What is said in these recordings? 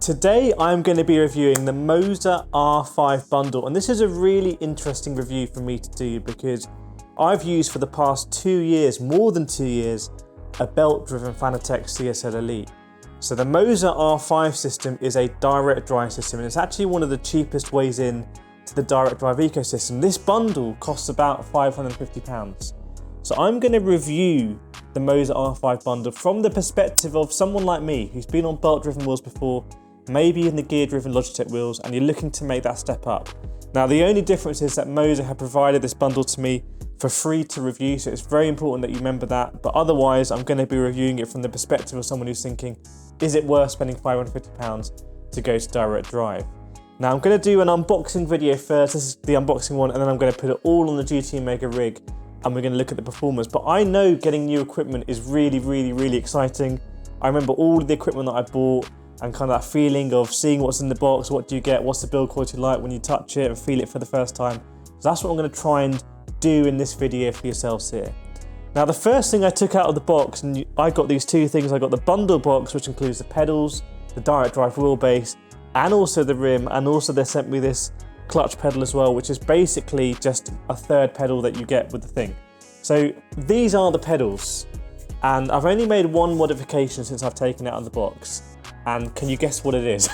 Today I'm going to be reviewing the Moza R5 bundle, and this is a really interesting review for me to do because I've used for the past 2 years, more than 2 years, a belt-driven Fanatec CSL Elite. So the Moza R5 system is a direct drive system, and it's actually one of the cheapest ways in to the direct drive ecosystem. This bundle costs about £550. So I'm going to review the Moza R5 bundle from the perspective of someone like me who's been on belt-driven wheels before, maybe in the gear-driven Logitech wheels, and you're looking to make that step up. Now, the only difference is that Moza have provided this bundle to me for free to review, so it's very important that you remember that. But otherwise, I'm going to be reviewing it from the perspective of someone who's thinking, is it worth spending £550 to go to direct drive? Now, I'm going to do an unboxing video first. This is the unboxing one, and then I'm going to put it all on the GT Mega rig, and we're going to look at the performance. But I know getting new equipment is really exciting. I remember all of the equipment that I bought and kind of that feeling of seeing what's in the box, what do you get, what's the build quality like when you touch it and feel it for the first time. So that's what I'm going to try and do in this video for yourselves here. Now, the first thing I took out of the box, and I got these two things. I got the bundle box, which includes the pedals, the direct drive wheelbase, and also the rim, and also they sent me this clutch pedal as well, which is basically just a third pedal that you get with the thing. So these are the pedals, and I've only made one modification since I've taken it out of the box. And can you guess what it is?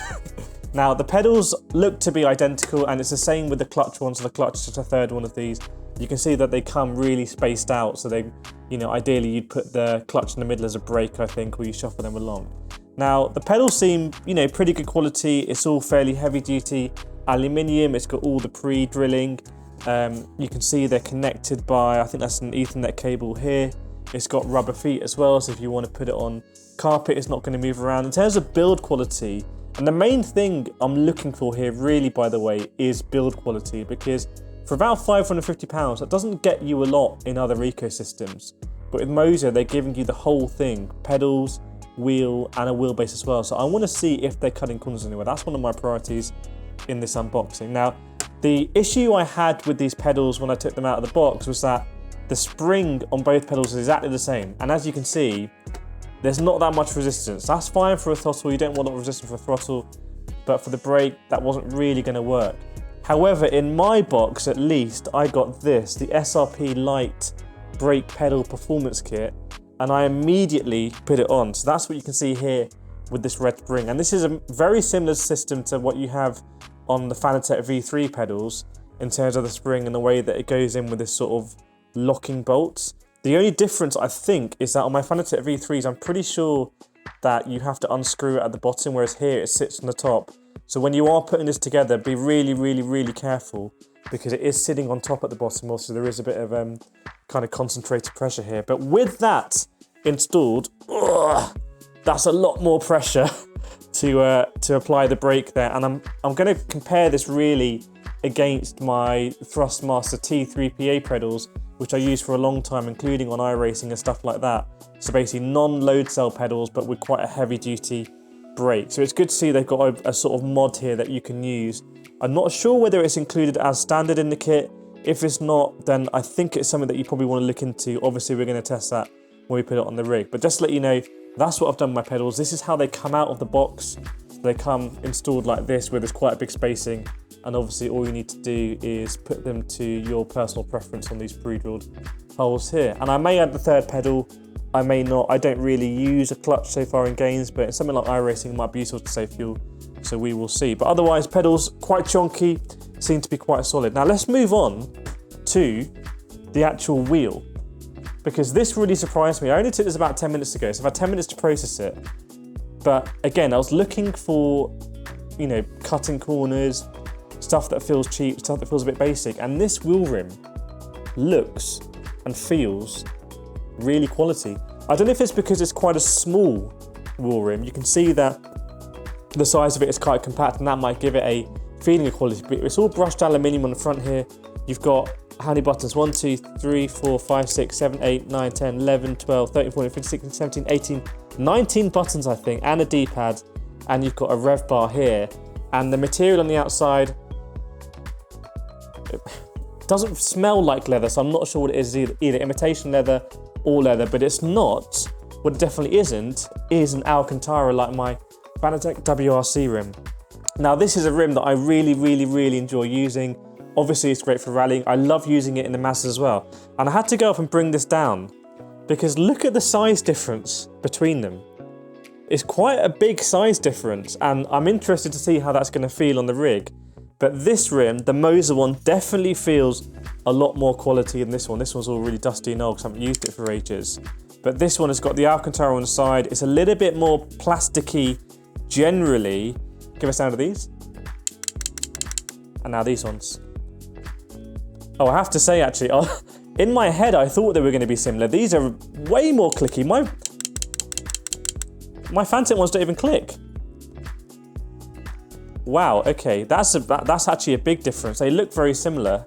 Now, the pedals look to be identical, and it's the same with the clutch ones. So the clutch is just a third one of these. You can see that they come really spaced out. So they, ideally you'd put the clutch in the middle as a brake, I think, or you shuffle them along. Now, the pedals seem, pretty good quality. It's all fairly heavy duty aluminium. It's got all the pre-drilling. You can see they're connected by, I think that's an Ethernet cable here. It's got rubber feet as well, so if you want to put it on carpet, it's not going to move around. In terms of build quality, and the main thing I'm looking for here really, by the way, is build quality, because for about £550, that doesn't get you a lot in other ecosystems. But with Moza, they're giving you the whole thing, pedals, wheel, and a wheelbase as well. So I want to see if they're cutting corners anywhere. That's one of my priorities in this unboxing. Now, the issue I had with these pedals when I took them out of the box was that the spring on both pedals is exactly the same. And as you can see, there's not that much resistance. That's fine for a throttle. You don't want a lot of resistance for a throttle, but for the brake, that wasn't really going to work. However, in my box, at least, I got this, the SRP Lite brake pedal performance kit, and I immediately put it on. So that's what you can see here with this red spring. And this is a very similar system to what you have on the Fanatec V3 pedals in terms of the spring and the way that it goes in with this sort of locking bolts. The only difference, I think, is that on my Fanatec V3s, I'm pretty sure that you have to unscrew it at the bottom, whereas here it sits on the top. So when you are putting this together, be really careful, because it is sitting on top at the bottom. Also, there is a bit of kind of concentrated pressure here. But with that installed, that's a lot more pressure to apply the brake there. And I'm going to compare this really against my Thrustmaster T3PA pedals, which I used for a long time, including on iRacing and stuff like that. So basically non-load cell pedals, but with quite a heavy duty brake. So it's good to see they've got a sort of mod here that you can use. I'm not sure whether it's included as standard in the kit. If it's not, then I think it's something that you probably want to look into. Obviously, we're going to test that when we put it on the rig. But just to let you know, that's what I've done with my pedals. This is how they come out of the box. So they come installed like this, where there's quite a big spacing. And obviously all you need to do is put them to your personal preference on these pre-drilled holes here. And I may add the third pedal, I may not. I don't really use a clutch so far in games, but in something like iRacing, it might be useful to save fuel, so we will see. But otherwise, pedals quite chunky, seem to be quite solid. Now let's move on to the actual wheel, because this really surprised me. I only took this about 10 minutes ago, so I've had 10 minutes to process it. But again, I was looking for, cutting corners, stuff that feels cheap, stuff that feels a bit basic, and this wheel rim looks and feels really quality. I don't know if it's because it's quite a small wheel rim. You can see that the size of it is quite compact, and that might give it a feeling of quality, but it's all brushed aluminium on the front here. You've got how many buttons? 1, 2, 3, 4, 5, 6, 7, 8, 9, 10, 11, 12, 13, 14, 15, 16, 17, 18, 19 buttons, I think, and a D-pad, and you've got a rev bar here, and the material on the outside, it doesn't smell like leather, so I'm not sure what it is, either imitation leather or leather, but it's not, what it definitely isn't, is an Alcantara like my Fanatec WRC rim. Now this is a rim that I really enjoy using. Obviously it's great for rallying. I love using it in the Mazdas as well. And I had to go up and bring this down because look at the size difference between them. It's quite a big size difference, and I'm interested to see how that's going to feel on the rig. But this rim, the Moza one, definitely feels a lot more quality than this one. This one's all really dusty and old because I haven't used it for ages. But this one has got the Alcantara on the side. It's a little bit more plasticky generally. Give a sound of these. And now these ones. Oh, I have to say actually, in my head I thought they were going to be similar. These are way more clicky. My Fanatec ones don't even click. Wow, okay, that's actually a big difference. They look very similar.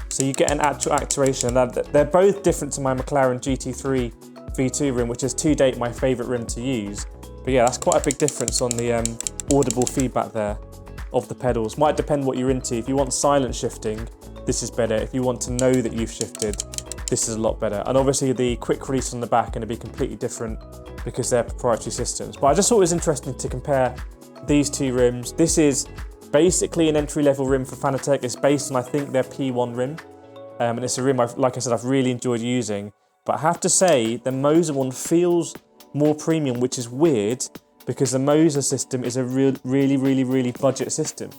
So you get an actual actuation. They're both different to my McLaren GT3 V2 rim, which is to date my favourite rim to use. But yeah, that's quite a big difference on the audible feedback there of the pedals. Might depend what you're into. If you want silent shifting, this is better. If you want to know that you've shifted, this is a lot better. And obviously the quick release on the back are going to be completely different because they're proprietary systems. But I just thought it was interesting to compare these two rims. This is basically an entry-level rim for Fanatec. It's based on, I think, their P1 rim. And it's a rim, like I said, I've really enjoyed using. But I have to say, the Moza one feels more premium, which is weird because the Moza system is a really budget system.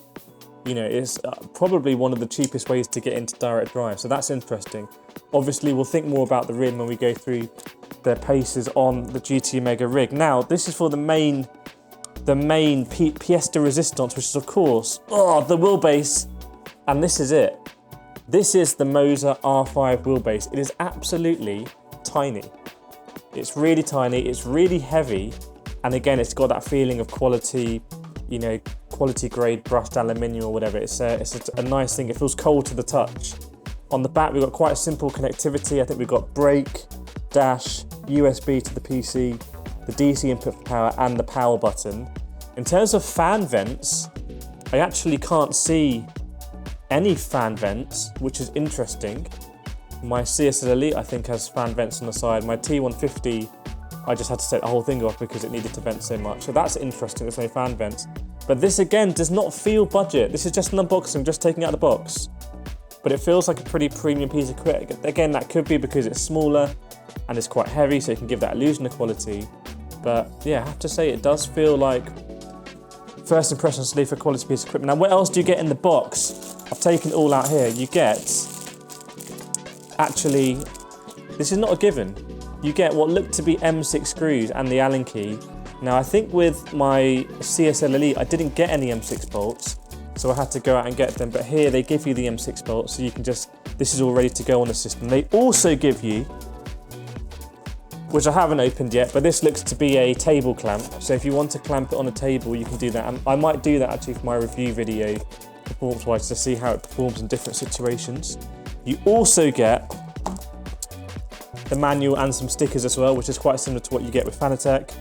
You know, it's probably one of the cheapest ways to get into direct drive, so that's interesting. Obviously, we'll think more about the rim when we go through their paces on the GT Mega rig. Now, this is for the main pièce de résistance, which is, of course, the wheelbase, and this is it. This is the Moza R5 wheelbase. It is absolutely tiny. It's really tiny, it's really heavy, and again, it's got that feeling of quality, you know, quality grade brushed aluminium or whatever. It's a nice thing. It feels cold to the touch. On the back, we've got quite simple connectivity. I think we've got brake, dash, USB to the PC, the DC input for power, and the power button. In terms of fan vents, I actually can't see any fan vents, which is interesting. My CSL Elite, I think, has fan vents on the side. My T150, I just had to take the whole thing off because it needed to vent so much. So that's interesting, there's no fan vents. But this, again, does not feel budget. This is just an unboxing, just taking out the box. But it feels like a pretty premium piece of kit. Again, that could be because it's smaller and it's quite heavy, so you can give that illusion of quality. But yeah, I have to say, it does feel like first impressions leave for a quality piece of equipment. Now, what else do you get in the box? I've taken it all out here. You get, actually, this is not a given. You get what looked to be M6 screws and the Allen key. Now, I think with my CSL Elite, I didn't get any M6 bolts, so I had to go out and get them. But here, they give you the M6 bolts, so you can just, this is all ready to go on the system. They also give you, which I haven't opened yet, but this looks to be a table clamp. So if you want to clamp it on a table, you can do that. And I might do that actually for my review video, performance-wise, to see how it performs in different situations. You also get the manual and some stickers as well, which is quite similar to what you get with Fanatec.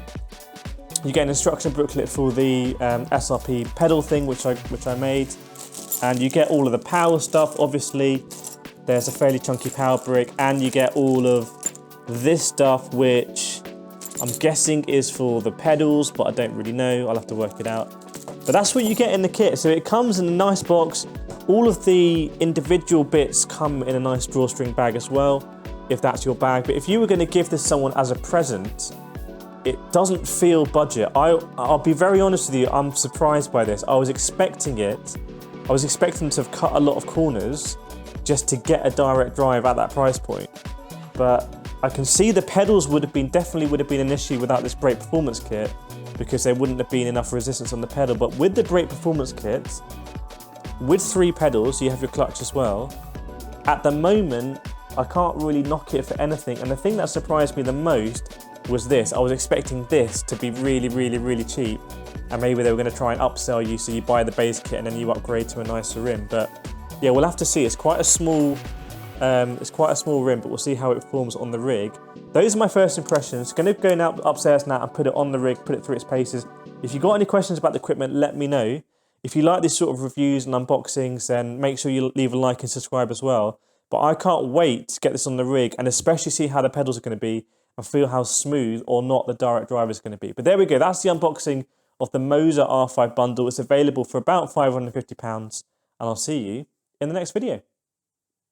You get an instruction booklet for the SRP pedal thing, which I made, and you get all of the power stuff. Obviously, there's a fairly chunky power brick, and you get all of this stuff, which I'm guessing is for the pedals, but I don't really know. I'll have to work it out. But that's what you get in the kit. So it comes in a nice box. All of the individual bits come in a nice drawstring bag as well, if that's your bag. But if you were going to give this someone as a present, it doesn't feel budget. I'll be very honest with you, I'm surprised by this. I was expecting it. I was expecting to have cut a lot of corners just to get a direct drive at that price point. But I can see the pedals definitely would have been an issue without this brake performance kit, because there wouldn't have been enough resistance on the pedal. But with the brake performance kit, with 3 pedals, you have your clutch as well. At the moment, I can't really knock it for anything. And the thing that surprised me the most was this. I was expecting this to be really cheap, and maybe they were going to try and upsell you, so you buy the base kit and then you upgrade to a nicer rim. But yeah, we'll have to see. It's quite a small rim, but we'll see how it performs on the rig. Those are my first impressions. Going to go now upstairs now and put it on the rig, put it through its paces. If you've got any questions about the equipment, let me know. If you like these sort of reviews and unboxings, then make sure you leave a like and subscribe as well. But I can't wait to get this on the rig, and especially see how the pedals are going to be, and feel how smooth or not the direct drive is going to be. But there we go. That's the unboxing of the Moza R5 bundle. It's available for about £550, and I'll see you in the next video.